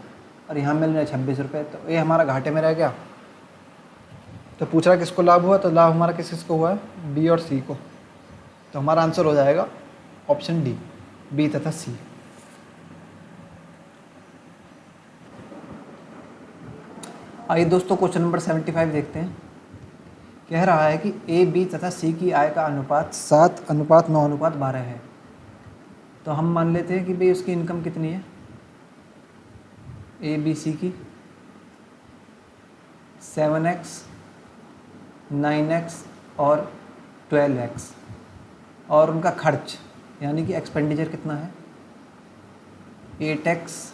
और यहाँ मिल रहे 26 रुपये। तो ये हमारा घाटे में रह गया। तो पूछ रहा किसको लाभ हुआ, तो लाभ हमारा किस किसको हुआ है? बी और सी को। तो हमारा आंसर हो जाएगा ऑप्शन डी, बी तथा सी। आइए दोस्तों क्वेश्चन नंबर 75 देखते हैं। कह रहा है कि ए बी तथा सी की आय का अनुपात 7:9:12 है। तो हम मान लेते हैं कि भाई उसकी इनकम कितनी है, ए बी सी की 7x 9x और 12x, और उनका खर्च यानी कि एक्सपेंडिचर कितना है? 8x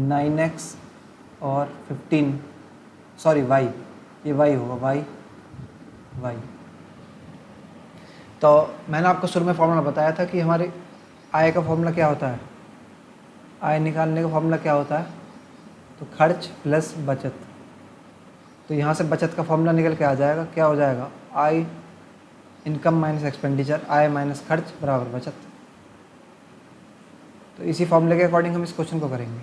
9x और 15, सॉरी y, ये y होगा, y। तो मैंने आपको शुरू में फॉर्मूला बताया था कि हमारे आय का फॉर्मूला क्या होता है, आय निकालने का फॉर्मूला क्या होता है? तो खर्च प्लस बचत। तो यहाँ से बचत का फॉर्मूला निकल के आ जाएगा, क्या हो जाएगा? आय इनकम माइनस एक्सपेंडिचर, आय माइनस खर्च बराबर बचत। तो इसी फॉर्मूले के अकॉर्डिंग हम इस क्वेश्चन को करेंगे।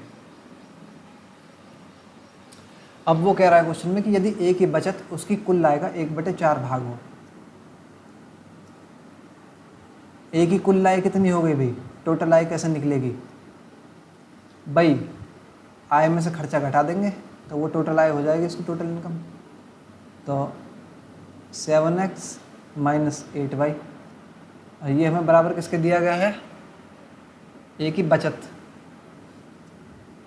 अब वो कह रहा है क्वेश्चन में कि यदि ए की बचत उसकी कुल आय का 1/4 भाग हो। ए की कुल आय कितनी हो गई भाई? टोटल आय कैसे निकलेगी भाई? आय में से खर्चा घटा देंगे तो वो टोटल आय हो जाएगी इसकी टोटल इनकम। तो 7x माइनस 8y, और ये हमें बराबर किसके दिया गया है? ए की बचत।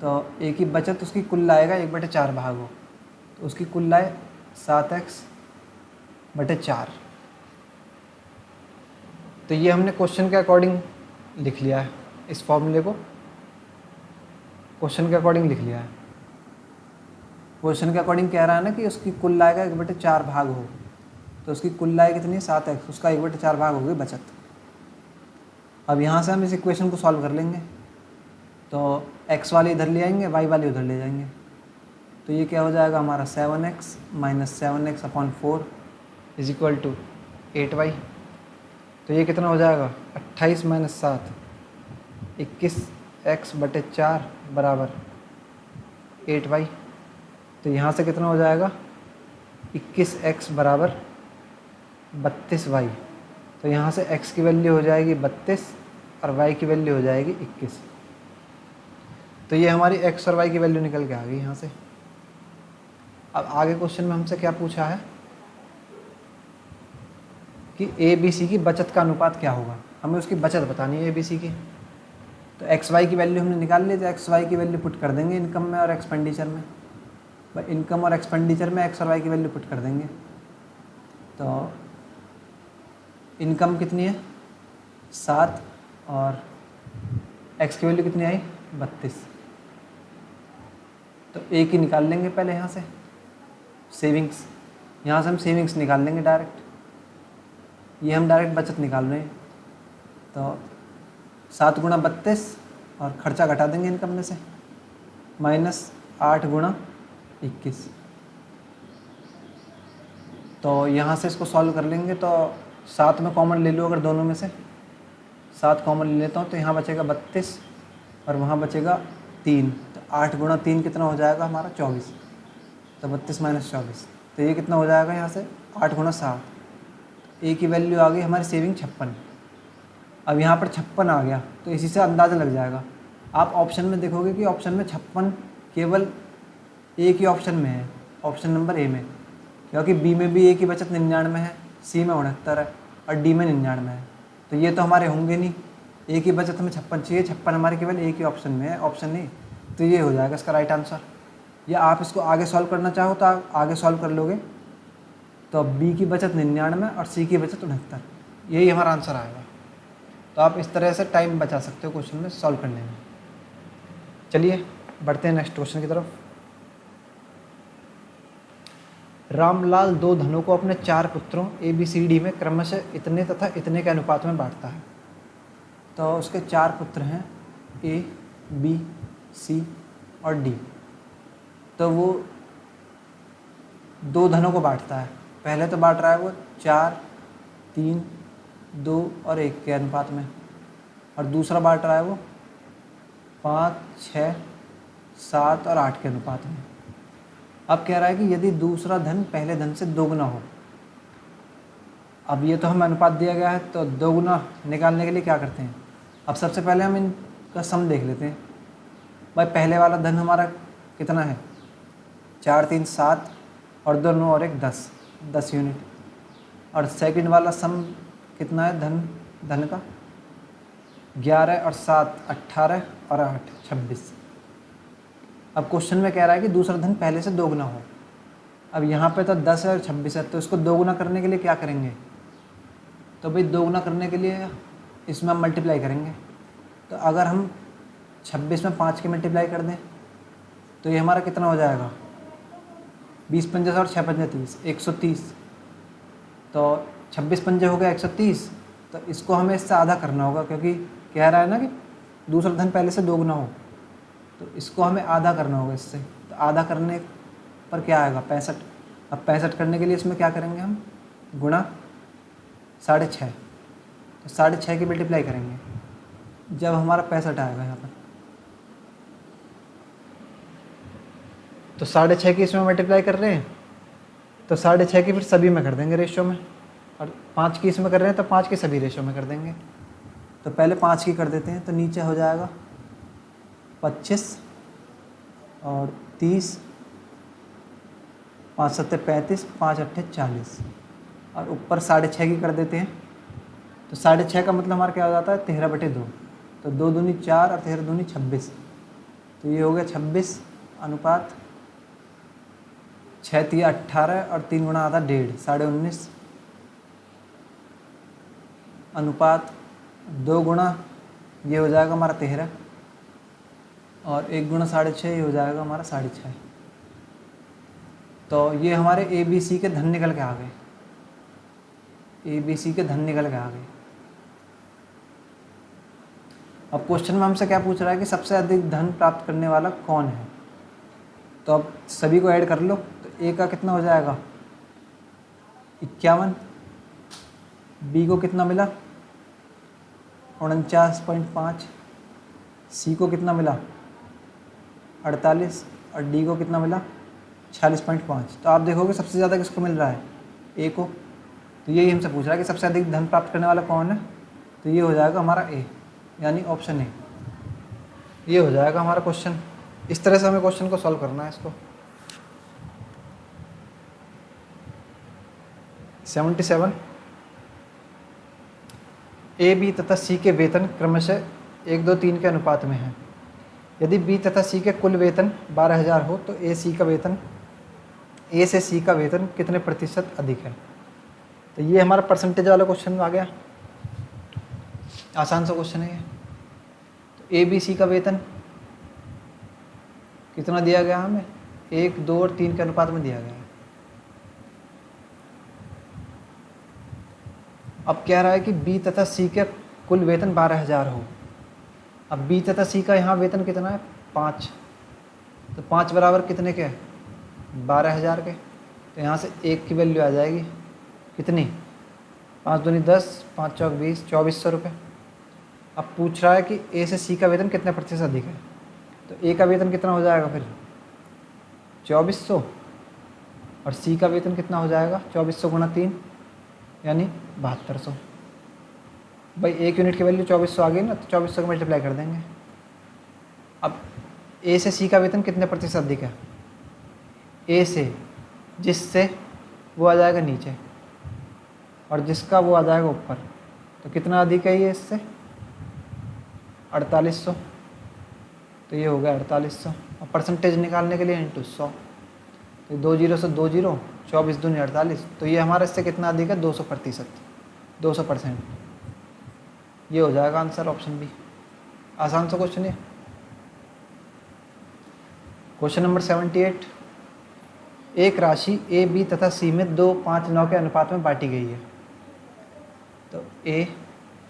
तो ए की बचत उसकी कुल लाए का 1/4 भाग हो, तो उसकी कुल लाए 7x/4। तो ये हमने क्वेश्चन के अकॉर्डिंग लिख लिया है, इस फॉर्मूले को क्वेश्चन के अकॉर्डिंग लिख लिया है। क्वेश्चन के अकॉर्डिंग कह रहा है ना कि उसकी कुल लाए का 1/4 भाग हो, तो उसकी कुल लाए कितनी 7x, उसका 1/4 भाग होगी बचत। अब यहाँ से हम इस इक्वेशन को सॉल्व कर लेंगे, तो x वाले इधर ले आएंगे, y वाले उधर ले जाएंगे, तो ये क्या हो जाएगा हमारा 7x - 7x/4 = 8y। तो ये कितना हो जाएगा 28 - 7 21x/4 बराबर 8y। तो यहाँ से कितना हो जाएगा 21x बराबर 32y। तो यहाँ से x की वैल्यू हो जाएगी 32 और y की वैल्यू हो जाएगी 21। तो ये हमारी x और y की वैल्यू निकल के आ गई यहाँ से। अब आगे क्वेश्चन में हमसे क्या पूछा है कि ए बी सी की बचत का अनुपात क्या होगा, हमें उसकी बचत बतानी है ए बी सी की। तो एक्स वाई की वैल्यू हमने निकाल ली, तो एक्स वाई की वैल्यू पुट कर देंगे इनकम में और एक्सपेंडिचर में। इनकम और एक्सपेंडिचर में एक्स और वाई की वैल्यू पुट कर देंगे। तो इनकम कितनी है 7 और एक्स की वैल्यू कितनी आई 32। तो ए की निकाल लेंगे पहले यहाँ से सेविंग्स, यहाँ से हम सेविंग्स निकाल लेंगे डायरेक्ट, ये हम डायरेक्ट बचत निकाल रहे हैं। तो 7 × 32 और खर्चा घटा देंगे इनकम में से -8 × 21। तो यहाँ से इसको सॉल्व कर लेंगे, तो 7 में कॉमन ले लो अगर दोनों में से, 7 कॉमन ले लेता हूँ तो यहाँ बचेगा 32 और वहाँ बचेगा 3। तो 8 × 3 कितना हो जाएगा हमारा 24। तो 32 - 24, तो ये कितना हो जाएगा यहाँ से 8 × 7। ए की वैल्यू आ गई हमारी सेविंग 56। अब यहाँ पर 56 आ गया, तो इसी से अंदाज़ा लग जाएगा। आप ऑप्शन में देखोगे कि ऑप्शन में 56 केवल ए की ऑप्शन में है, ऑप्शन नंबर ए में, क्योंकि बी में भी ए की बचत 99 है, सी में 69 है और डी में 99 है। तो ये तो हमारे होंगे नहीं, ए की बचत हमें 56 चाहिए, 56 हमारे केवल ए की ऑप्शन में है, ऑप्शन नहीं। तो ये हो जाएगा इसका राइट आंसर। या आप इसको आगे सॉल्व करना चाहो तो आप आगे सॉल्व कर लोगे, तो बी की बचत 99 और सी की बचत 69, यही हमारा आंसर आएगा। तो आप इस तरह से टाइम बचा सकते हो क्वेश्चन में सॉल्व करने में। चलिए बढ़ते हैं नेक्स्ट क्वेश्चन की तरफ। रामलाल 2 धनों को अपने 4 पुत्रों ए बी सी डी में क्रमशः इतने तथा इतने के अनुपात में बांटता है। तो उसके 4 पुत्र हैं ए बी सी और डी। तो वो 2 धनों को बांटता है। पहले तो बांट रहा है वो 4, 3, 2 और 1 के अनुपात में, और दूसरा बांट रहा है वो 5, 6, 7 और 8 के अनुपात में। अब कह रहा है कि यदि दूसरा धन पहले धन से दोगुना हो। अब ये तो हमें अनुपात दिया गया है, तो दोगुना निकालने के लिए क्या करते हैं, अब सबसे पहले हम इनका सम देख लेते हैं। भाई पहले वाला धन हमारा कितना है 4, 3, 7 और 2, 9 और 1 10 यूनिट। और सेकंड वाला सम कितना है धन का 11 और 7 18 और 8 26। अब क्वेश्चन में कह रहा है कि दूसरा धन पहले से दोगुना हो। अब यहाँ पे तो 10 है और 26 है, तो इसको दोगुना करने के लिए क्या करेंगे, तो भाई दोगुना करने के लिए इसमें हम मल्टीप्लाई करेंगे। तो अगर हम 26 में 5 की मल्टीप्लाई कर दें तो ये हमारा कितना हो जाएगा 20 पंजे और 6 पंजे 30 130। तो 26 पंजे हो गया 130। तो इसको हमें इससे आधा करना होगा, क्योंकि कह रहा है ना कि दूसरा धन पहले से दोगुना हो, तो इसको हमें आधा करना होगा इससे। तो आधा करने पर क्या आएगा 65। अब 65 करने के लिए इसमें क्या करेंगे हम गुणा 6.5। तो 6.5 की मल्टीप्लाई करेंगे जब हमारा 65 आएगा यहाँ पर। तो 6.5 की इसमें मल्टीप्लाई कर रहे हैं, तो 6.5 की फिर सभी में कर देंगे रेशो में, और 5 की इसमें कर रहे हैं तो 5 की सभी रेशो में कर देंगे। तो पहले 5 की कर देते हैं, तो नीचे हो जाएगा 25 और 30, 5 7 35, 5 8 40 और ऊपर 6.5 की कर देते हैं। तो 6.5 का मतलब हमारा क्या हो जाता है 13/2। तो 2 दूनी 4 और 13 दूनी 26। तो ये हो गया 26 अनुपात 6 तिया 18 और 3 गुना आधा 1.5 19.5 अनुपात 2 गुना ये हो जाएगा हमारा 13 और 1 गुना 6.5 ये हो जाएगा हमारा 6.5। तो ये हमारे ए बी सी के धन निकल के आ गए, ए बी सी के धन निकल के आ गए। अब क्वेश्चन में हमसे क्या पूछ रहा है कि सबसे अधिक धन प्राप्त करने वाला कौन है। तो अब सभी को ऐड कर लो। तो ए का कितना हो जाएगा 51, बी को कितना मिला 49.5, सी को कितना मिला 48 और डी को कितना मिला 46.5। तो आप देखोगे सबसे ज़्यादा किसको मिल रहा है, ए को। तो यही हमसे पूछ रहा है कि सबसे अधिक धन प्राप्त करने वाला कौन है। तो ये हो जाएगा हमारा ए, यानी ऑप्शन ए। ये हो जाएगा हमारा क्वेश्चन। इस तरह से हमें क्वेश्चन को सॉल्व करना है इसको। 77 ए बी तथा सी के वेतन क्रमशः 1 2 3 के अनुपात में है। यदि बी तथा सी के कुल वेतन 12,000 हो तो ए से सी का वेतन कितने प्रतिशत अधिक है। तो ये हमारा परसेंटेज वाला क्वेश्चन आ गया। आसान सा क्वेश्चन है ये। तो ए बी सी का वेतन कितना दिया गया हमें, 1 2 और 3 के अनुपात में दिया गया है। अब कह रहा है कि बी तथा सी के कुल वेतन 12,000 हो। अब बी तथा सी का यहाँ वेतन कितना है 5, तो 5 बराबर कितने के 12,000 के। तो यहाँ से 1 की वैल्यू आ जाएगी कितनी 5 दूनी 10 5 चौक 20 2400 रुपये। अब पूछ रहा है कि ए से सी का वेतन कितने प्रतिशत अधिक है। तो ए का वेतन कितना हो जाएगा फिर 2400 और सी का वेतन कितना हो जाएगा 2400 गुणा 3 यानी 7200। भाई 1 यूनिट की वैल्यू 2400 आ गई ना, तो 2400 को मल्टीप्लाई कर देंगे। अब ए से सी का वेतन कितने प्रतिशत अधिक है, ए से जिससे वो आ जाएगा नीचे और जिसका वो आ जाएगा ऊपर। तो कितना अधिक है ये इससे 4800। तो ये हो गया 4800। और परसेंटेज निकालने के लिए इंटू 100। तो 2 0 से 2 0 24 दूनी 48। तो ये हमारा इससे कितना अधिक है 200%, 200%। ये हो जाएगा आंसर ऑप्शन बी। आसान सा क्वेश्चन है। क्वेश्चन नंबर 78 एक राशि ए बी तथा सी में 2 5 9 के अनुपात में बांटी गई है। तो ए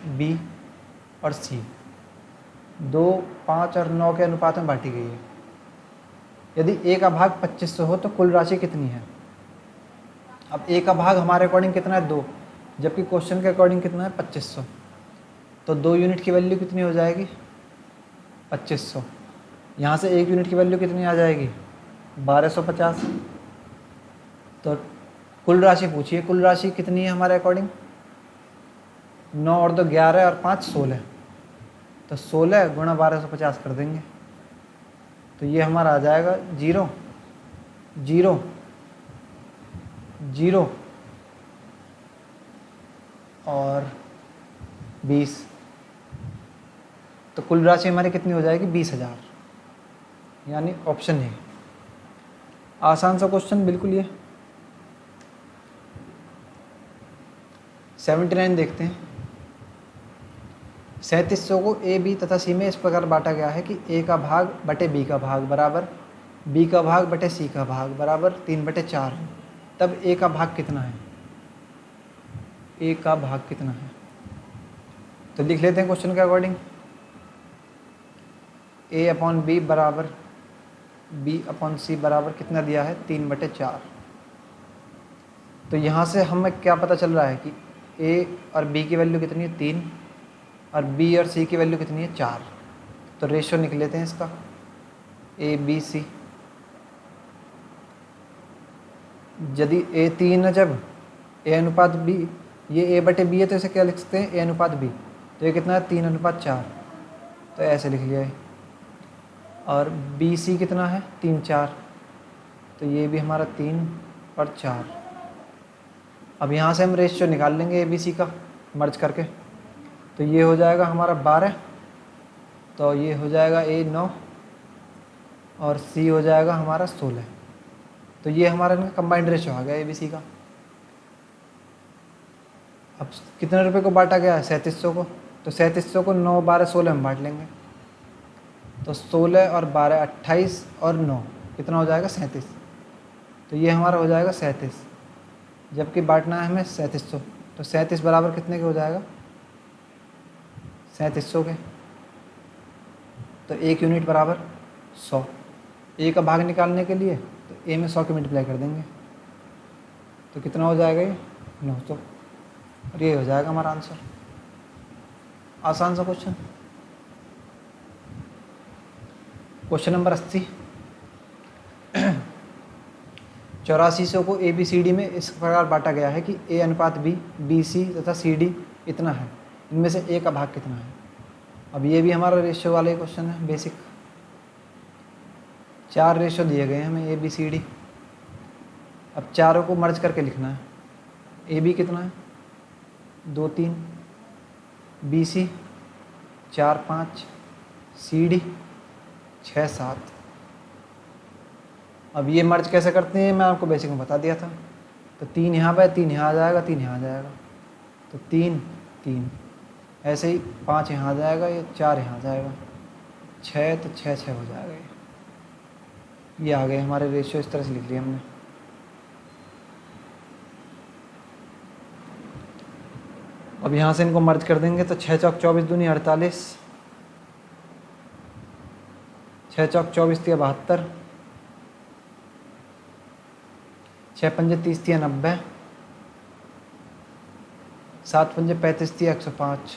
बी और सी 2 5 और 9 के अनुपात में बांटी गई है। यदि ए का भाग 2500 हो तो कुल राशि कितनी है। अब ए का भाग हमारे अकॉर्डिंग कितना है 2, जबकि क्वेश्चन के अकॉर्डिंग कितना है 2500। तो 2 यूनिट की वैल्यू कितनी हो जाएगी 2500। यहाँ से 1 यूनिट की वैल्यू कितनी आ जाएगी 1250। तो कुल राशि पूछिए, कुल राशि कितनी है हमारे अकॉर्डिंग 9 और 2 11 और 5 16। तो 16 गुणा 1250 कर देंगे। तो ये हमारा आ जाएगा 0 0 0 और 20। तो कुल राशि हमारी कितनी हो जाएगी 20,000, यानी ऑप्शन है। आसान सा क्वेश्चन बिल्कुल ये। 79 देखते हैं। 3700 को ए बी तथा सी में इस प्रकार बांटा गया है कि ए का भाग बटे बी का भाग बराबर बी का भाग बटे सी का भाग बराबर 3/4 है। तब ए का भाग कितना है, ए का भाग कितना है। तो लिख लेते हैं क्वेश्चन के अकॉर्डिंग। ए अपॉन बी बराबर बी अपॉन सी बराबर कितना दिया है 3/4। तो यहाँ से हमें क्या पता चल रहा है कि ए और बी की वैल्यू कितनी है 3 और बी और सी की वैल्यू कितनी है 4। तो रेशियो निकल लेते हैं इसका ए बी सी। यदि ए 3 है जब ए अनुपात बी, ये ए बटे बी है तो इसे क्या लिख सकते हैं ए अनुपात बी। तो ये कितना है 3/4। तो ऐसे लिख लिया है। और बी सी कितना है 3 4। तो ये भी हमारा 3 और 4। अब यहाँ से हम रेशियो निकाल लेंगे ए बी सी का मर्ज करके। तो ये हो जाएगा हमारा 12। तो ये हो जाएगा ए 9 और सी हो जाएगा हमारा 16। तो ये हमारा इनका कंबाइंड रेशो आ गया ABC का। अब कितने रुपए को बांटा गया है? 3700 को। तो 3700 को 9, 12, 16 में बांट लेंगे। तो 16 और 12 28 और 9 कितना हो जाएगा? 37। तो ये हमारा हो जाएगा 37, जबकि बांटना है हमें 3700। तो 37 बराबर कितने के हो जाएगा? 3700 के। तो 1 यूनिट बराबर 100। ए का भाग निकालने के लिए तो ए में 100 के मल्टीप्लाई कर देंगे। तो कितना हो जाएगा? ये 900। और ये हो जाएगा हमारा आंसर। आसान सा क्वेश्चन। Question number 80। 8400 को ABCD में इस प्रकार बांटा गया है कि A अनुपात B, BC तथा CD इतना है। इनमें से A का भाग कितना है? अब ये भी हमारा रेशियो वाला ही क्वेश्चन है, बेसिक। 4 रेशियो दिए गए हैं हमें ABCD। अब चारों को मर्ज करके लिखना है। AB कितना है? 2, 3, BC 4, 5, CD 6, 7। अब ये मर्ज कैसे करते हैं मैं आपको बेसिक में बता दिया था। तो 3 यहाँ पर, 3 यहाँ आ जाएगा, 3 यहाँ आ जाएगा। तो 3, 3 ऐसे ही 5 यहाँ आ जाएगा, ये 4 यहाँ आ जाएगा, 6 तो 6, 6 हो जाएगा। ये आ गए हमारे रेशियो। इस तरह से लिख लिया हमने। अब यहाँ से इनको मर्ज कर देंगे तो 6 चौक 24 दूनी 48, 6 चौक 24 थी 72, 6 पंजे 30 थी 90, 7 पंजे 35 थी 105।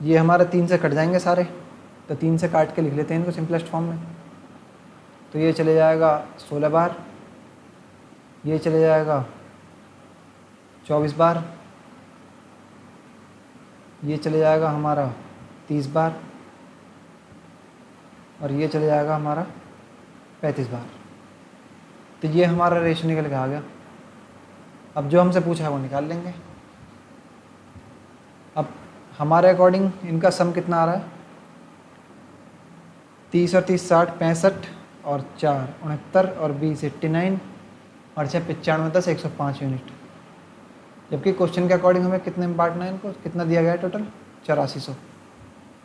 ये हमारे 3 से कट जाएंगे सारे। तो 3 से काट के लिख लेते हैं इनको सिंपलेस्ट फॉर्म में। तो ये चले जाएगा 16 बार, ये चले जाएगा 24 बार, ये चले जाएगा हमारा 30 बार, और ये चले जाएगा हमारा 35 बार। तो ये हमारा रेशियो निकल के आ गया। अब जो हमसे पूछा है वो निकाल लेंगे। अब हमारे अकॉर्डिंग इनका सम कितना आ रहा है? 30 और 30 60 65 और 4 69 और 20 89 और 6 95 10 105 यूनिट। जबकि क्वेश्चन के अकॉर्डिंग हमें कितने में बांटना है इनको? कितना दिया गया है टोटल? 8400।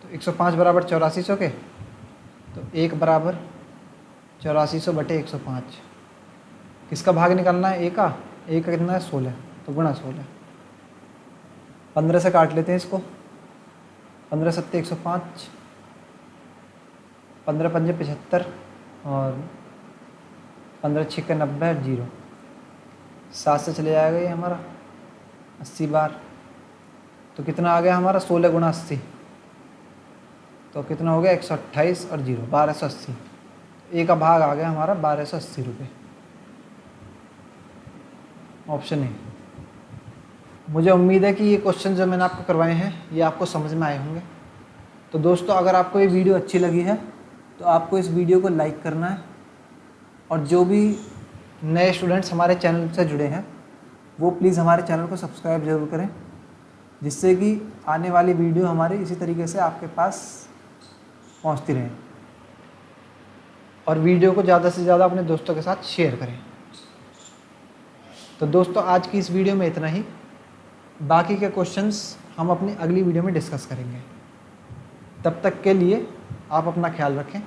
तो 105 बराबर 8400 के। तो 1 बराबर 8400 बटे 105। किसका भाग निकालना है? A का। A का कितना है? 16। तो गुणा 16। 15 से काट लेते हैं इसको। 15 7 105, 15 पंजे 75 और 15 6 90 0। 7 से चले जाएगा ये हमारा 80 बार। तो कितना आ गया हमारा? 16 गुणा 80। तो कितना हो गया? 128 और 0 1280। ए का भाग आ गया हमारा 1280 रुपये। Option A. मुझे उम्मीद है कि ये क्वेश्चन जो मैंने आपको करवाए हैं ये आपको समझ में आए होंगे। तो दोस्तों, अगर आपको ये वीडियो अच्छी लगी है तो आपको इस वीडियो को लाइक करना है, और जो भी नए स्टूडेंट्स हमारे चैनल से जुड़े हैं वो प्लीज़ हमारे चैनल को सब्सक्राइब ज़रूर करें, जिससे कि आने वाली वीडियो हमारी इसी तरीके से आपके पास पहुंचती रहे। और वीडियो को ज़्यादा से ज़्यादा अपने दोस्तों के साथ शेयर करें। तो दोस्तों, आज की इस वीडियो में इतना ही। बाकी के क्वेश्चंस हम अपनी अगली वीडियो में डिस्कस करेंगे। तब तक के लिए आप अपना ख्याल रखें।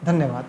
धन्यवाद।